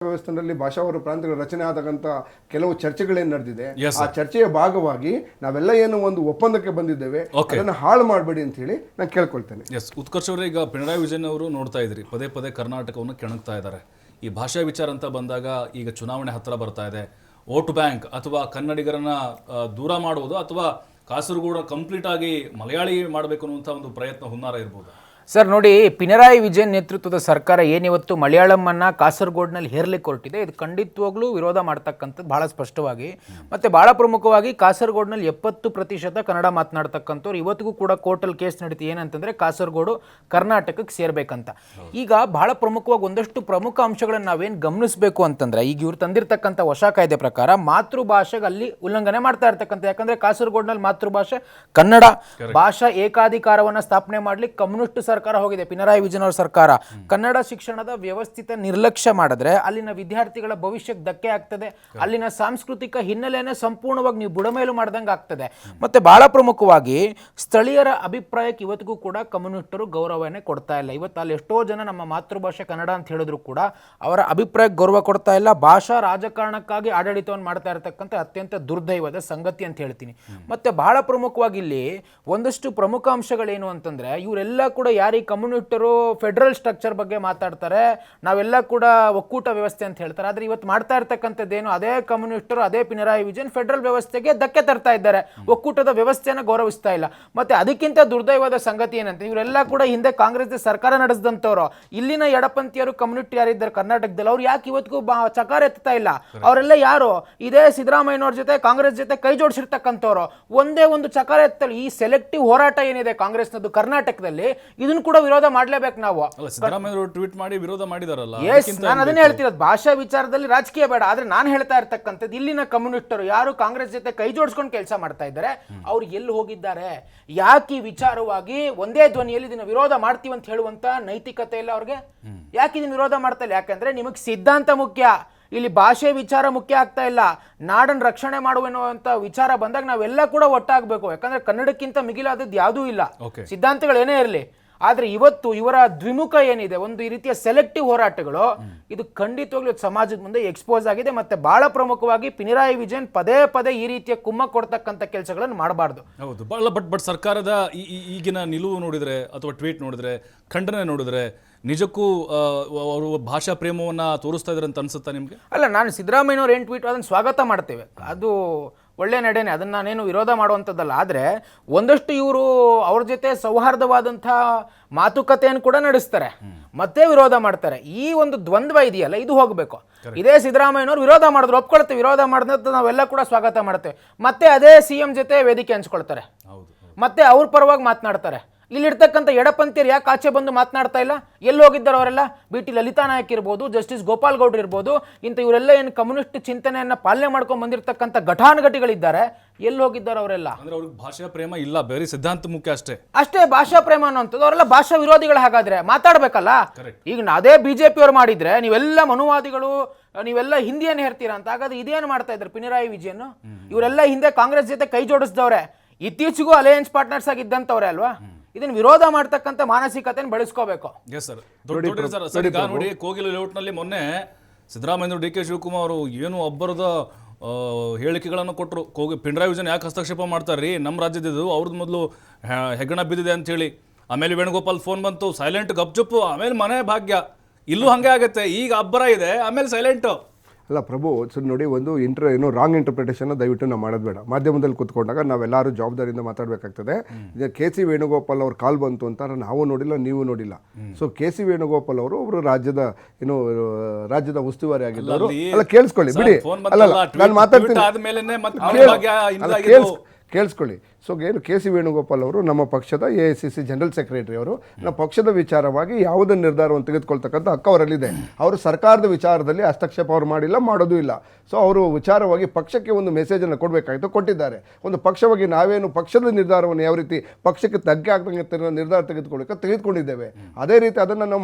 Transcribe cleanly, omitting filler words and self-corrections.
ವ್ಯವಸ್ಥೆಯಲ್ಲಿ ಭಾಷಾವಾರು ಪ್ರಾಂತ್ಯಗಳ ರಚನೆ ಆದಂತ ಕೆಲವು ಚರ್ಚೆಗಳೇನು ನಡೆದಿದೆ. Yes, ಆ ಚರ್ಚೆಯ ಭಾಗವಾಗಿ ನಾವೆಲ್ಲ ಏನು ಒಂದು ಒಪ್ಪಂದಕ್ಕೆ ಬಂದಿದ್ದೇವೆ, ಅದನ್ನು ಹಾಳು ಮಾಡಬೇಡಿ ಅಂತ ಹೇಳಿ ನಾನು ಕೇಳ್ಕೊಳ್ತೇನೆ. ಎಸ್, ಉತ್ಕರ್ಷ್ ಅವರೇ, ಈಗ ಪಿಣರಾಯಿ ವಿಜಯನ್ ಅವರು ನೋಡ್ತಾ ಇದ್ರಿ ಪದೇ ಪದೇ ಕರ್ನಾಟಕವನ್ನು ಕೆಣಕ್ತಾ ಇದ್ದಾರೆ. ಈ ಭಾಷಾ ವಿಚಾರ ಅಂತ ಬಂದಾಗ ಈಗ ಚುನಾವಣೆ ಹತ್ತಿರ ಬರ್ತಾ ಇದೆ. ವೋಟ್ ಬ್ಯಾಂಕ್ ಅಥವಾ ಕನ್ನಡಿಗರನ್ನ ದೂರ ಮಾಡುವುದು ಅಥವಾ ಕಾಸರಗೋಡು ಕಂಪ್ಲೀಟ್ ಆಗಿ ಮಲಯಾಳಿ ಮಾಡಬೇಕು ಅನ್ನುವಂಥ ಒಂದು ಪ್ರಯತ್ನ ಹುನ್ನಾರ ಇರ್ಬೋದು. ಸರ್ ನೋಡಿ, ಪಿಣರಾಯಿ ವಿಜಯನ್ ನೇತೃತ್ವದ ಸರ್ಕಾರ ಏನಿವತ್ತು ಮಲಯಾಳಮನ್ನು ಕಾಸರಗೋಡಿನಲ್ಲಿ ಹೇರ್ಲಿಕ್ಕೆ ಹೊರಟಿದೆ, ಇದು ಖಂಡಿತವಾಗ್ಲೂ ವಿರೋಧ ಮಾಡ್ತಕ್ಕಂಥದ್ದು ಭಾಳ ಸ್ಪಷ್ಟವಾಗಿ. ಮತ್ತು ಭಾಳ ಪ್ರಮುಖವಾಗಿ ಕಾಸರಗೋಡಿನಲ್ಲಿ 70% ಕನ್ನಡ ಮಾತನಾಡ್ತಕ್ಕಂಥವ್ರು ಇವತ್ತಿಗೂ ಕೂಡ ಕೋರ್ಟಲ್ಲಿ ಕೇಸ್ ನಡೀತಿ. ಏನಂತಂದರೆ ಕಾಸರಗೋಡು ಕರ್ನಾಟಕಕ್ಕೆ ಸೇರಬೇಕಂತ. ಈಗ ಭಾಳ ಪ್ರಮುಖವಾಗಿ ಒಂದಷ್ಟು ಪ್ರಮುಖ ಅಂಶಗಳನ್ನು ನಾವೇನು ಗಮನಿಸಬೇಕು ಅಂತಂದರೆ, ಈಗ ಇವ್ರು ತಂದಿರತಕ್ಕಂಥ ಹೊಸ ಕಾಯ್ದೆ ಪ್ರಕಾರ ಮಾತೃಭಾಷೆಗೆ ಅಲ್ಲಿ ಉಲ್ಲಂಘನೆ ಮಾಡ್ತಾ ಇರ್ತಕ್ಕಂಥ. ಯಾಕಂದರೆ ಕಾಸರಗೋಡಿನಲ್ಲಿ ಮಾತೃಭಾಷೆ ಕನ್ನಡ, ಭಾಷಾ ಏಕಾಧಿಕಾರವನ್ನು ಸ್ಥಾಪನೆ ಮಾಡಲಿಕ್ಕೆ ಕಮ್ಯುನಿಸ್ಟ್ ಸರ್ಕಾರ ಹೋಗಿದೆ, ಪಿಣರಾಯಿ ವಿಜಯನ್ ಅವರ ಸರ್ಕಾರ. ಕನ್ನಡ ಶಿಕ್ಷಣದ ವ್ಯವಸ್ಥಿತ ನಿರ್ಲಕ್ಷ್ಯ ಮಾಡಿದ್ರೆ ಅಲ್ಲಿನ ವಿದ್ಯಾರ್ಥಿಗಳ ಭವಿಷ್ಯಕ್ಕೆ ಧಕ್ಕೆ ಆಗ್ತದೆ. ಅಲ್ಲಿನ ಸಾಂಸ್ಕೃತಿಕ ಹಿನ್ನೆಲೆಯನ್ನು ಸಂಪೂರ್ಣವಾಗಿ ನೀವು ಬುಡಮೇಲು ಮಾಡ್ದಂಗೆ ಆಗ್ತದೆ. ಮತ್ತೆ ಬಹಳ ಪ್ರಮುಖವಾಗಿ ಸ್ಥಳೀಯರ ಅಭಿಪ್ರಾಯಕ್ಕೆ ಇವತ್ತಿಗೂ ಕೂಡ ಕಮ್ಯುನಿಸ್ಟರು ಗೌರವನೇ ಕೊಡ್ತಾ ಇಲ್ಲ. ಇವತ್ತು ಅಲ್ಲಿ ಎಷ್ಟೋ ಜನ ನಮ್ಮ ಮಾತೃಭಾಷೆ ಕನ್ನಡ ಅಂತ ಹೇಳಿದ್ರು ಕೂಡ ಅವರ ಅಭಿಪ್ರಾಯಕ್ಕೆ ಗೌರವ ಕೊಡ್ತಾ ಇಲ್ಲ. ಭಾಷಾ ರಾಜಕಾರಣಕ್ಕಾಗಿ ಆಡಳಿತವನ್ನು ಮಾಡ್ತಾ ಇರತಕ್ಕಂಥ ಅತ್ಯಂತ ದುರ್ದೈವದ ಸಂಗತಿ ಅಂತ ಹೇಳ್ತೀನಿ. ಮತ್ತೆ ಬಹಳ ಪ್ರಮುಖವಾಗಿ ಇಲ್ಲಿ ಒಂದಷ್ಟು ಪ್ರಮುಖ ಅಂಶಗಳೇನು ಅಂತಂದ್ರೆ, ಇವರೆಲ್ಲ ಕೂಡ ಯಾರೀ ಕಮ್ಯುನಿಸ್ಟರು ಫೆಡರಲ್ ಸ್ಟ್ರಕ್ಚರ್ ಬಗ್ಗೆ ಮಾತಾಡ್ತಾರೆ, ನಾವೆಲ್ಲ ಕೂಡ ಒಕ್ಕೂಟ ವ್ಯವಸ್ಥೆ ಅಂತ ಹೇಳ್ತಾರೆ. ಆದರೆ ಇವತ್ತು ಮಾಡ್ತಾ ಇರ್ತಕ್ಕಂಥದ್ದೇನು, ಅದೇ ಕಮ್ಯುನಿಸ್ಟರು, ಅದೇ ಪಿಣರಾಯಿ ವಿಜಯನ್ ಫೆಡರಲ್ ವ್ಯವಸ್ಥೆಗೆ ಧಕ್ಕೆ ತರ್ತಾ ಇದ್ದಾರೆ, ಒಕ್ಕೂಟದ ವ್ಯವಸ್ಥೆಯನ್ನು ಗೌರವಿಸ್ತಾ ಇಲ್ಲ. ಮತ್ತೆ ಅದಕ್ಕಿಂತ ದುರ್ದೈವದ ಸಂಗತಿ ಏನಂತ, ಇವರೆಲ್ಲ ಕೂಡ ಹಿಂದೆ ಕಾಂಗ್ರೆಸ್ ಸರ್ಕಾರ ನಡೆಸಿದಂಥವ್ರು, ಇಲ್ಲಿನ ಎಡಪಂಥೀಯರು ಕಮ್ಯುನಿಟಿ ಯಾರಿದ್ದಾರೆ ಕರ್ನಾಟಕದಲ್ಲಿ, ಅವ್ರು ಯಾಕೆ ಇವತ್ತಿಗೂ ಚಕಾರ ಎತ್ತಾ ಇಲ್ಲ? ಅವರೆಲ್ಲ ಯಾರು? ಇದೇ ಸಿದ್ದರಾಮಯ್ಯನವ್ರ ಜೊತೆ ಕಾಂಗ್ರೆಸ್ ಜೊತೆ ಕೈ ಜೋಡಿಸಿರ್ತಕ್ಕಂಥವ್ರು, ಒಂದೇ ಒಂದು ಚಕಾರ ಎತ್ತಲ್ಲ. ಈ ಸೆಲೆಕ್ಟಿವ್ ಹೋರಾಟ ಏನಿದೆ ಕಾಂಗ್ರೆಸ್ನದ್ದು ಕರ್ನಾಟಕದಲ್ಲಿ, ಇದನ್ನು ಕೂಡ ವಿರೋಧ ಮಾಡ್ಲೇಬೇಕು ನಾವು. ಸಿದ್ದರಾಮಯ್ಯ ಟ್ವೀಟ್ ಮಾಡಿ ವಿರೋಧ ಮಾಡಿದಾರಲ್ಲ. ನಾನು ಅದನ್ನೇ ಹೇಳ್ತಿರೋದು, ಭಾಷಾ ವಿಚಾರದಲ್ಲಿ ರಾಜಕೀಯ ಬೇಡ. ಆದ್ರೆ ನಾನು ಹೇಳ್ತಾ ಇರ್ತಕ್ಕಂಥದ್ದು, ಇಲ್ಲಿನ ಕಮ್ಯುನಿಸ್ಟರು ಯಾರು ಕಾಂಗ್ರೆಸ್ ಜೊತೆ ಕೈ ಜೋಡಿಸ್ಕೊಂಡು ಕೆಲಸ ಮಾಡ್ತಾ ಇದ್ದಾರೆ, ಅವ್ರು ಎಲ್ಲಿ ಹೋಗಿದ್ದಾರೆ? ಯಾಕೆ ಈ ವಿಚಾರವಾಗಿ ಒಂದೇ ಧ್ವನಿಯಲ್ಲಿ ಇದನ್ನ ವಿರೋಧ ಮಾಡ್ತೀವಿ ಅಂತ ಹೇಳುವಂತ ನೈತಿಕತೆ ಇಲ್ಲ ಅವ್ರಿಗೆ? ಯಾಕೆ ಇದನ್ನ ವಿರೋಧ ಮಾಡ್ತಾ ಇಲ್ಲ? ಯಾಕಂದ್ರೆ ನಿಮಗೆ ಸಿದ್ಧಾಂತ ಮುಖ್ಯ, ಇಲ್ಲಿ ಭಾಷೆ ವಿಚಾರ ಮುಖ್ಯ ಆಗ್ತಾ ಇಲ್ಲ. ನಾಡನ್ನು ರಕ್ಷಣೆ ಮಾಡುವಂತ ವಿಚಾರ ಬಂದಾಗ ನಾವೆಲ್ಲ ಕೂಡ ಒಟ್ಟಾಗಬೇಕು. ಯಾಕಂದ್ರೆ ಕನ್ನಡಕ್ಕಿಂತ ಮಿಗಿಲಾದದ್ದು ಯಾವುದೂ ಇಲ್ಲ, ಸಿದ್ಧಾಂತಗಳು ಏನೇ ಇರಲಿ. ಆದ್ರೆ ಇವತ್ತು ಇವರ ದ್ವಿಮುಖ ಏನಿದೆ, ಒಂದು ಈ ರೀತಿಯ ಸೆಲೆಕ್ಟಿವ್ ಹೋರಾಟಗಳು, ಇದು ಖಂಡಿತವಾಗ್ಲೂ ಸಮಾಜದ ಮುಂದೆ ಎಕ್ಸ್ಪೋಸ್ ಆಗಿದೆ. ಮತ್ತೆ ಬಹಳ ಪ್ರಮುಖವಾಗಿ ಪಿಣರಾಯಿ ವಿಜಯನ್ ಪದೇ ಪದೇ ಈ ರೀತಿಯ ಕುಮ್ಮ ಕೊಡ್ತಕ್ಕಂಥ ಕೆಲಸಗಳನ್ನು ಮಾಡಬಾರ್ದು. ಹೌದು, ಬಟ್ ಸರ್ಕಾರದ ಈಗಿನ ನಿಲುವು ನೋಡಿದ್ರೆ ಅಥವಾ ಟ್ವೀಟ್ ನೋಡಿದ್ರೆ, ಖಂಡನೆ ನೋಡಿದ್ರೆ, ನಿಜಕ್ಕೂ ಅವರು ಭಾಷಾ ಪ್ರೇಮವನ್ನ ತೋರಿಸ್ತಾ ಇದ್ದಾರೆ ಅಂತ ಅನ್ಸುತ್ತಾ ನಿಮ್ಗೆ? ಅಲ್ಲ, ನಾನು ಸಿದ್ದರಾಮಯ್ಯನವ್ರು ಏನು ಟ್ವೀಟ್ ಅದನ್ನು ಸ್ವಾಗತ ಮಾಡ್ತೇವೆ, ಅದು ಒಳ್ಳೆ ನಡೆನೆ, ಅದನ್ನು ನಾನೇನು ವಿರೋಧ ಮಾಡುವಂಥದ್ದಲ್ಲ. ಆದರೆ ಒಂದಷ್ಟು ಇವರು ಅವ್ರ ಜೊತೆ ಸೌಹಾರ್ದವಾದಂಥ ಮಾತುಕತೆಯನ್ನು ಕೂಡ ನಡೆಸ್ತಾರೆ, ಮತ್ತೆ ವಿರೋಧ ಮಾಡ್ತಾರೆ. ಈ ಒಂದು ದ್ವಂದ್ವ ಇದೆಯಲ್ಲ, ಇದು ಹೋಗಬೇಕು. ಇದೇ ಸಿದ್ದರಾಮಯ್ಯನವ್ರು ವಿರೋಧ ಮಾಡಿದ್ರು, ಒಪ್ಕೊಳ್ತೇವೆ, ವಿರೋಧ ಮಾಡಿದಂಥ ನಾವೆಲ್ಲ ಕೂಡ ಸ್ವಾಗತ ಮಾಡ್ತೇವೆ. ಮತ್ತೆ ಅದೇ CM ಜೊತೆ ವೇದಿಕೆ ಹಂಚ್ಕೊಳ್ತಾರೆ, ಮತ್ತೆ ಅವ್ರ ಪರವಾಗಿ ಮಾತನಾಡ್ತಾರೆ. ಇಲ್ಲಿರ್ತಕ್ಕಂಥ ಎಡಪಂಥೀಯರು ಯಾಕೆ ಆಚೆ ಬಂದು ಮಾತನಾಡ್ತಾ ಇಲ್ಲ? ಎಲ್ಲಿ ಹೋಗಿದ್ದಾರೆ ಅವರೆಲ್ಲ? BT ಲಲಿತಾ ನಾಯಕ್ ಇರ್ಬೋದು, ಜಸ್ಟಿಸ್ ಗೋಪಾಲ್ ಗೌಡ್ರು ಇರ್ಬೋದು, ಇಂಥ ಇವರೆಲ್ಲ ಏನು ಕಮ್ಯುನಿಸ್ಟ್ ಚಿಂತನೆಯನ್ನ ಪಾಲನೆ ಮಾಡ್ಕೊಂಡು ಬಂದಿರತಕ್ಕಂಥ ಘಟಾನುಘಟಿಗಳಿದ್ದಾರೆ, ಎಲ್ಲಿ ಹೋಗಿದ್ದಾರೆ ಅವರೆಲ್ಲ? ಅಂದ್ರೆ ಅವ್ರಿಗೆ ಭಾಷಾ ಪ್ರೇಮ ಇಲ್ಲ, ಬೇರೆ ಸಿದ್ಧಾಂತ ಮುಖ್ಯ ಅಷ್ಟೇ ಭಾಷಾ ಪ್ರೇಮ ಅನ್ನೋಂಥದ್ದು. ಅವರೆಲ್ಲ ಭಾಷಾ ವಿರೋಧಿಗಳು. ಹಾಗಾದ್ರೆ ಮಾತಾಡ್ಬೇಕಲ್ಲ. ಈಗ ಅದೇ BJP ಅವ್ರು ಮಾಡಿದ್ರೆ ನೀವೆಲ್ಲ ಮನುವಾದಿಗಳು, ನೀವೆಲ್ಲ ಹಿಂದಿಯನ್ನು ಹೇರ್ತೀರಾ ಅಂತ. ಹಾಗಾದ್ರೆ ಇದೇನು ಮಾಡ್ತಾ ಇದ್ದಾರೆ ಪಿಣರಾಯಿ ವಿಜಯನ್? ಇವರೆಲ್ಲ ಹಿಂದೆ ಕಾಂಗ್ರೆಸ್ ಜೊತೆ ಕೈ ಜೋಡಿಸಿದವ್ರೆ, ಇತ್ತೀಚೆಗೂ ಅಲಯನ್ಸ್ ಪಾರ್ಟ್ನರ್ಸ್ ಆಗಿದ್ದಂಥವ್ರೆ ಅಲ್ವಾ? ಇದನ್ನ ವಿರೋಧ ಮಾಡ್ತಕ್ಕಂಥ ಮಾನಸಿಕತೆಯನ್ನು ಬೆಳೆಸ್ಕೋಬೇಕು. ನೋಡಿ, ಕೋಗಿಲು ಲೇಔಟ್ನಲ್ಲಿ ಮೊನ್ನೆ ಸಿದ್ದರಾಮಯ್ಯ DK ಶಿವಕುಮಾರ್ ಅವರು ಏನು ಒಬ್ಬರದ ಹೇಳಿಕೆಗಳನ್ನು ಕೊಟ್ಟರು. ಪಿಣರಾಯಿ ವಿಜಯನ್ ಯಾಕೆ ಹಸ್ತಕ್ಷೇಪ ಮಾಡ್ತಾರ್ರಿ, ನಮ್ಮ ರಾಜ್ಯದಿದ್ದು, ಅವ್ರದ್ದು ಮೊದಲು ಹೆಗ್ಗಣ ಬಿದ್ದಿದೆ ಅಂತ ಹೇಳಿ. ಆಮೇಲೆ ವೇಣುಗೋಪಾಲ್ ಫೋನ್ ಬಂತು, ಸೈಲೆಂಟ್ ಗಪ್ಚುಪ್ಪು, ಆಮೇಲೆ ಮನೆ ಭಾಗ್ಯ. ಇಲ್ಲೂ ಹಂಗೆ ಆಗುತ್ತೆ, ಈಗ ಅಬ್ಬರ ಇದೆ, ಆಮೇಲೆ ಸೈಲೆಂಟು. ಅಲ್ಲ ಪ್ರಭು, ನೋಡಿ, ಒಂದು ರಾಂಗ್ ಇಂಟರ್ಪ್ರಿಟೇಷನ್ ದಯವಿಟ್ಟು ನಾವು ಮಾಡೋದು ಬೇಡ. ಮಾಧ್ಯಮದಲ್ಲಿ ಕೂತ್ಕೊಂಡಾಗ ನಾವೆಲ್ಲರೂ ಜವಾಬ್ದಾರಿಯಿಂದ ಮಾತಾಡಬೇಕಾಗ್ತದೆ. KC ವೇಣುಗೋಪಾಲ್ ಅವ್ರ ಕಾಲ್ ಬಂತು ಅಂತ ನಾವು ನೋಡಿಲ್ಲ, ನೀವು ನೋಡಿಲ್ಲ. ಸೊ KC ವೇಣುಗೋಪಾಲ್ ಅವರು ಒಬ್ರು ರಾಜ್ಯದ ಉಸ್ತುವಾರಿ ಆಗಿದ್ದವರು. ಅಲ್ಲ, ಕೇಳಿಸ್ಕೊಳ್ಳಿ ಬಿಡಿ, ಅಲ್ಲ ನಾನು ಮಾತಾಡ್ತೀನಿ, ಕೇಳಿಸ್ಕೊಳ್ಳಿ. ಸೊ ಏನು KC ವೇಣುಗೋಪಾಲ್ ಅವರು ನಮ್ಮ ಪಕ್ಷದ AICC ಜನರಲ್ ಸೆಕ್ರೆಟರಿ ಅವರು. ನಮ್ಮ ಪಕ್ಷದ ವಿಚಾರವಾಗಿ ಯಾವುದೇ ನಿರ್ಧಾರವನ್ನು ತೆಗೆದುಕೊಳ್ತಕ್ಕಂಥ ಹಕ್ಕು ಅವರಲ್ಲಿದೆ. ಅವರು ಸರ್ಕಾರದ ವಿಚಾರದಲ್ಲಿ ಹಸ್ತಕ್ಷೇಪ ಅವ್ರು ಮಾಡಿಲ್ಲ, ಮಾಡೋದು ಇಲ್ಲ. ಸೊ ಅವರು ವಿಚಾರವಾಗಿ ಪಕ್ಷಕ್ಕೆ ಒಂದು ಮೆಸೇಜನ್ನು ಕೊಡಬೇಕಾಗಿತ್ತು, ಕೊಟ್ಟಿದ್ದಾರೆ. ಒಂದು ಪಕ್ಷವಾಗಿ ನಾವೇನು ಪಕ್ಷದ ನಿರ್ಧಾರವನ್ನು ಯಾವ ರೀತಿ ಪಕ್ಷಕ್ಕೆ ತಗ್ಗೆ ಆಗ್ತಕ್ಕಂಥ ನಿರ್ಧಾರ ತೆಗೆದುಕೊಂಡಿದ್ದೇವೆ, ಅದೇ ರೀತಿ ಅದನ್ನು ನಾವು